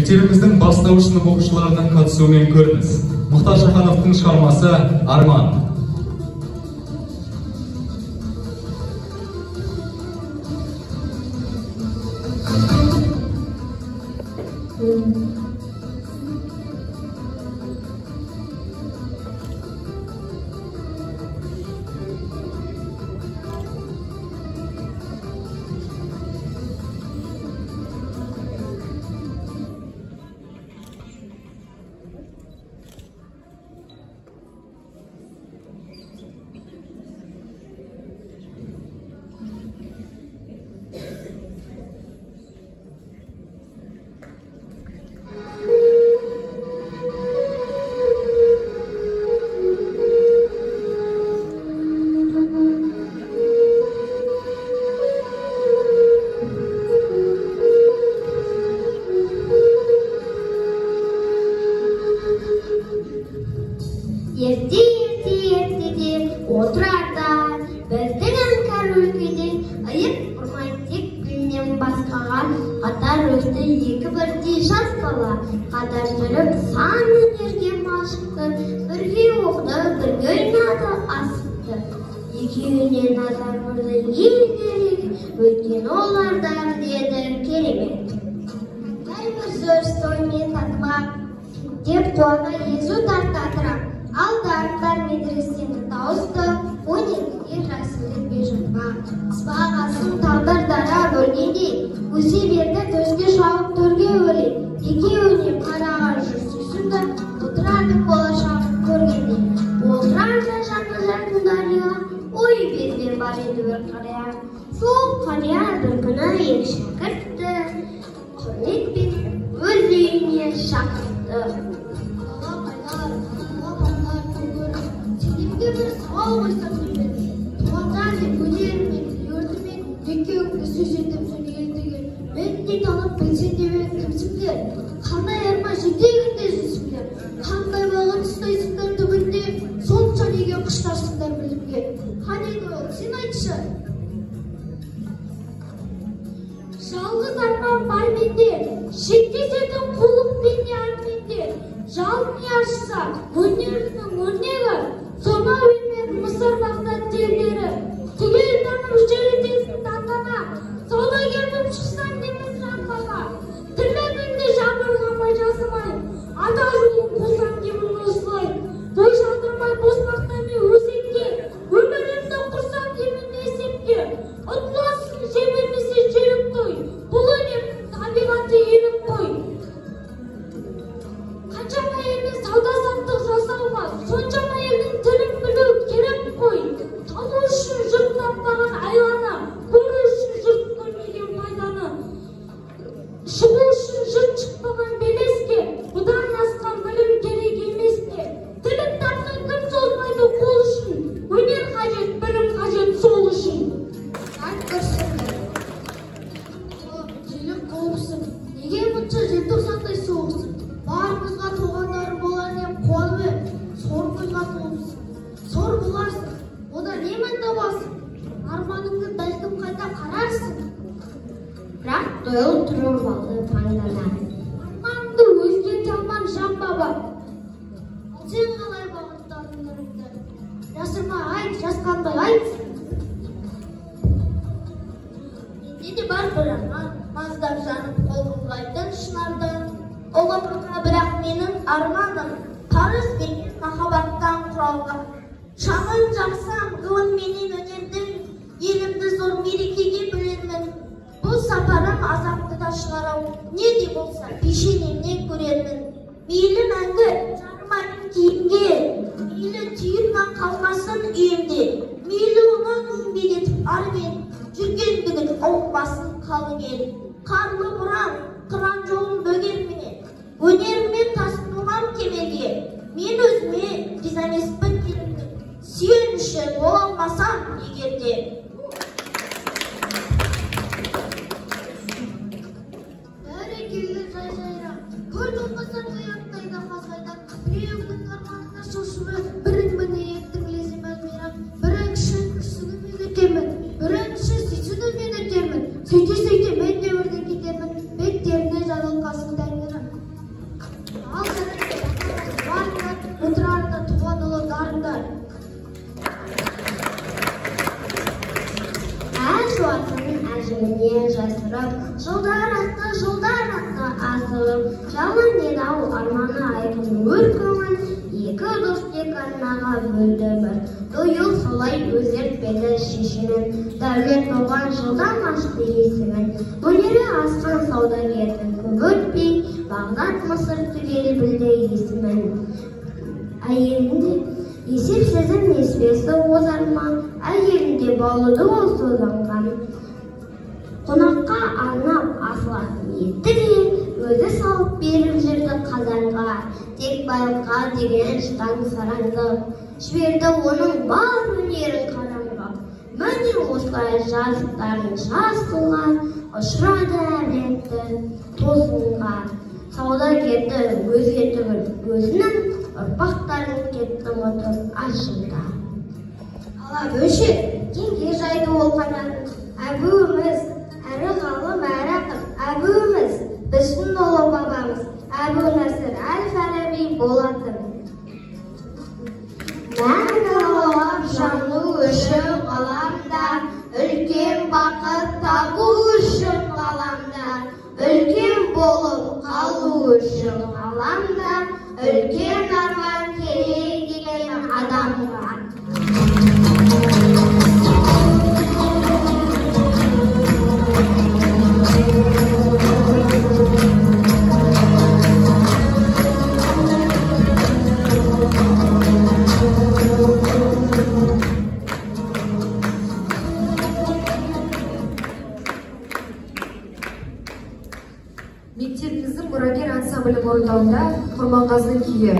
Мектебимиздин баштауыш сынып окуучуларынын катышуу менен көрүнүз. Мухтар Шахановдун чыгармасы «Арман». Сөйте-сөйте мен де бірден кетемін, беттеріне жазылғасын тәңірім. арнаға бөлді бір. Дойыл солай өзгертпеді шешімін, дәулет оған жылдан ашты есімін. Өнері асқан саудагердің көп өтпей, Бағдат Мысыр түгел білді есімін. Әйелінде есепсізін еспесі озарма, әйелінде болуды ол созанған. Қонаққа арнап асылатын етті де, өзі салып беріп жүрді қазанға. Тек байлыққа деген штан сараңды, жіберді оның бар өнерін қараңға. Міне осылай жазықтарын жаз қылған, ұшырады әбетті тозынға. Саудагерді өзге түгіл өзінің, ұрпақтарын кетті ұмытып ашында. Ала бөшек кеңге жайды ол қанатын, әбуіміз, әрі ғалым әрі ақын, әбуіміз, біздің ұлы бабамыз, Әбу-Насыр әл-Фараби болатын. Мәңгі алап жану үшін ғаламда, үлкен бақыт табу үшін ғаламда, үлкен болып қалу үшін ғаламда, үлкен арман керек деген адамға. Мектебіміздің мұрагер ансамблі орындауында Құрманғазының күйі.